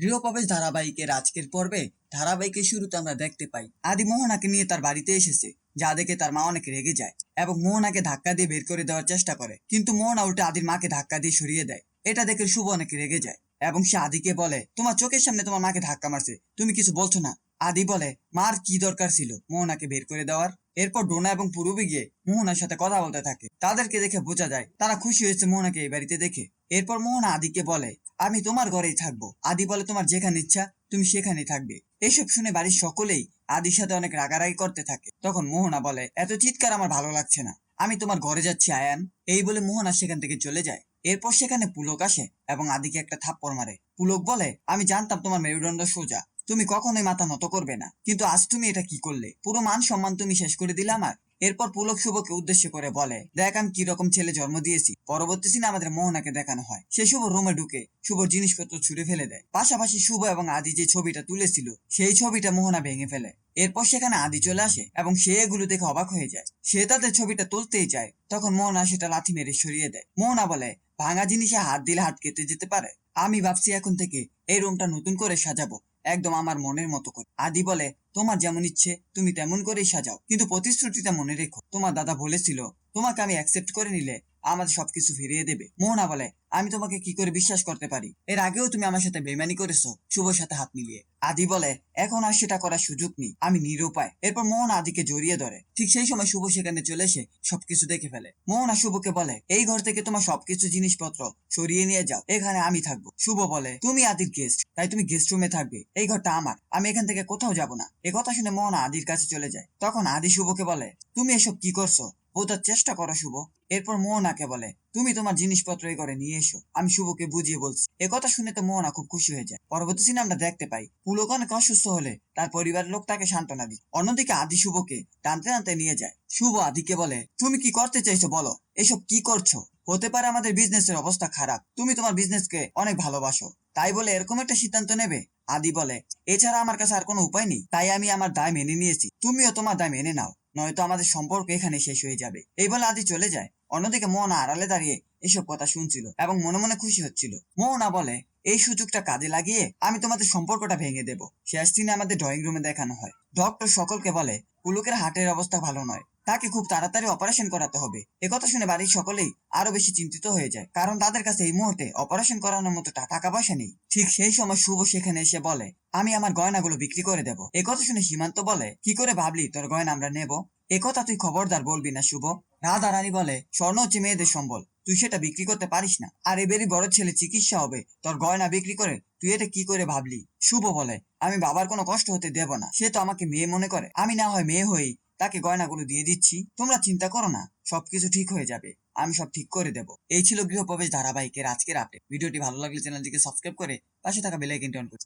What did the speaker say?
গৃহপ্রবেশ ধারাবাহিকের আজকের পর্বে ধারাবাহিকের শুরুতে আমরা দেখতে পাই আদি মোহনাকে নিয়ে তার বাড়িতে এসেছে, যা দেখে তার মা অনেক রেগে যায় এবং মোহনাকে ধাক্কা দিয়ে বের করে দেওয়ার চেষ্টা করে, কিন্তু মোহনা উল্টে আদির মাকে ধাক্কা দিয়ে সরিয়ে দেয়। এটা দেখে শুভ অনেক রেগে যায় এবং সে আদিকে বলে, তোমার চোখের সামনে তোমার মাকে ধাক্কা মারছে, তুমি কিছু বলছো না। আদি বলে, মার কি দরকার ছিল মোহনাকে বের করে দেওয়ার। এরপর ডোনা এবং পূরবী গিয়ে মোহনার সাথে কথা বলতে থাকে। তাদেরকে দেখে বোঝা যায় তারা খুশি হয়েছে মোহনাকে এই বাড়িতে দেখে। এরপর মোহনা আদিকে বলে, আমি তোমার ঘরেই থাকবো। আদি বলে, তোমার যেখানে ইচ্ছা তুমি সেখানেই থাকবে। এসব শুনে বাড়ির সকলেই আদির সাথে অনেক রাগারাগি করতে থাকে। তখন মোহনা বলে, এত চিৎকার আমার ভালো লাগছে না, আমি তোমার ঘরে যাচ্ছি আয়ান। এই বলে মোহনা সেখান থেকে চলে যায়। এরপর সেখানে পুলক আসে এবং আদিকে একটা থাপ্পড় মারে। পুলক বলে, আমি জানতাম তোমার মেরুদণ্ড সোজা, তুমি কখনোই মাথা নত করবে না, কিন্তু আজ তুমি এটা কি করলে? পুরো মান সম্মান তুমি শেষ করে দিলে আমার। এরপর পুলক শুভকে উদ্দেশ্য করে বলে, দেখ আমি কিরকম ছেলে জন্ম দিয়েছি। পরবর্তী সিনে আমাদের মোহনাকে দেখানো হয় সে শুভ রুমে ঢুকে শুভর জিনিসপত্র ছুঁড়ে ফেলে দেয়। পাশাপাশি শুভ এবং আদি যে ছবিটা তুলেছিল সেই ছবিটা মোহনা ভেঙে ফেলে। এরপর সেখানে আদি চলে আসে এবং সে এগুলো দেখে অবাক হয়ে যায়। সে তাদের ছবিটা তুলতেই চায়, তখন মোহনা সেটা লাথি মেরে সরিয়ে দেয়। মোহনা বলে, ভাঙা জিনিসে হাত দিলে হাত কেটে যেতে পারে। আমি ভাবছি এখন থেকে এই রুমটা নতুন করে সাজাবো, একদম আমার মনের মতো করে। আদি বলে, তোমার যেমন ইচ্ছে তুমি তেমন করেই সাজাও, কিন্তু প্রতিশ্রুতিটা মনে রেখো। তোমার দাদা বলেছিল তোমাকে আমি অ্যাকসেপ্ট করে নিলে আমাদের সবকিছু ফিরিয়ে দেবে। মোহনা বলে, আমি তোমাকে কি করে বিশ্বাস করতে পারি? এর আগেও তুমি আমার সাথে বেইমানি করেছো শুভর সাথে হাত মিলিয়ে। আদি বলে, এখন আর সেটা করার সুযোগ নেই, আমি নিরুপায়। এরপর মোহনা আদিকে জড়িয়ে ধরে। ঠিক সেই সময় শুভ সেখানে চলে এসে সবকিছু দেখে ফেলে। মোহনা শুভকে বলে, এই ঘর থেকে তোমার সবকিছু জিনিসপত্র সরিয়ে নিয়ে যাও, এখানে আমি থাকবো। শুভ বলে, তুমি আদির গেস্ট, তাই তুমি গেস্ট রুমে থাকবে, এই ঘরটা আমার, আমি এখান থেকে কোথাও যাব না। এ কথা শুনে মোহনা আদির কাছে চলে যায়। তখন আদি শুভকে বলে, তুমি এসব কি করছো? বোঝার চেষ্টা করো শুভ। এরপর মোহনাকে বলে, তুমি তোমার জিনিসপত্র এই করে নিয়ে এসো, আমি শুভকে বুঝিয়ে বলছি। এ কথা শুনে তো মোহনা খুব খুশি হয়ে যায়। পরবর্তী সিনে আমরা দেখতে পাই পুলক অনেক অসুস্থ হলে তার পরিবারের লোক তাকে সান্ত্বনা দিচ্ছে। অন্যদিকে আদি শুভকে টানতে টানতে নিয়ে যায়। শুভ আদিকে বলে, তুমি কি করতে চাইছো বলো, এসব কি করছো? হতে পারে আমাদের বিজনেসের অবস্থা খারাপ, তুমি তোমার বিজনেসকে অনেক ভালোবাসো, তাই বলে এরকম একটা সিদ্ধান্ত নেবে? আদি বলে, এছাড়া আমার কাছে আর কোনো উপায় নেই, তাই আমি আমার দায় মেনে নিয়েছি, তুমিও তোমার দায় মেনে নাও, নয়তো আমাদের সম্পর্ক এখানে শেষ হয়ে যাবে। এই বলে আদি চলে যায়। অন্যদিকে মোহনা আড়ালে দাঁড়িয়ে এসব কথা শুনছিল এবং মনে মনে খুশি হচ্ছিল। মোহনা বলে, এই সুযোগটা কাজে লাগিয়ে আমি তোমাদের সম্পর্কটা ভেঙে দেব। শেষ দিনে আমাদের ড্রয়িং রুমে দেখানো হয় ডক্টর সকলকে বলে পুলকের হার্টের অবস্থা ভালো নয়, তাকে খুব তাড়াতাড়ি অপারেশন করাতে হবে। একথা শুনে বাড়ির সকলেই আরো বেশি চিন্তিত হয়ে যায়, কারণ তাদের কাছে এই মুহূর্তে অপারেশন করানোর মতো টাকা পয়সা নেই। ঠিক সেই সময় শুভ সেখানে এসে বলে, আমি আমার গয়নাগুলো বিক্রি করে দেব। একথা শুনে সীমান্ত বলে, কি করে ভাবলি তোর গয়না আমরা নেব? একথা তুই খবরদার বলবি না শুভ। রাধা রানী বলে, স্বর্ণ হচ্ছে মেয়েদের সম্বল, তুই সেটা বিক্রি করতে পারিস না। আর এবারই বড় ছেলে চিকিৎসা হবে, তোর গয়না বিক্রি করে তুই এটা কি করে ভাবলি? শুভ বলে, আমি বাবার কোনো কষ্ট হতে দেব না, সে তো আমাকে মেয়ে মনে করে, আমি না হয় মেয়ে হয়েই তাকে গয়নাগুলো দিয়ে দিচ্ছি। তোমরা চিন্তা করো না, সবকিছু ঠিক হয়ে যাবে, আমি সব ঠিক করে দেব। এই ছিল গৃহপ্রবেশ ধারাবাহিকের আজকের আপডেট। ভিডিওটি ভালো লাগলে চ্যানেলটিকে সাবস্ক্রাইব করে পাশে থাকা বেল আইকনটি অন করুন।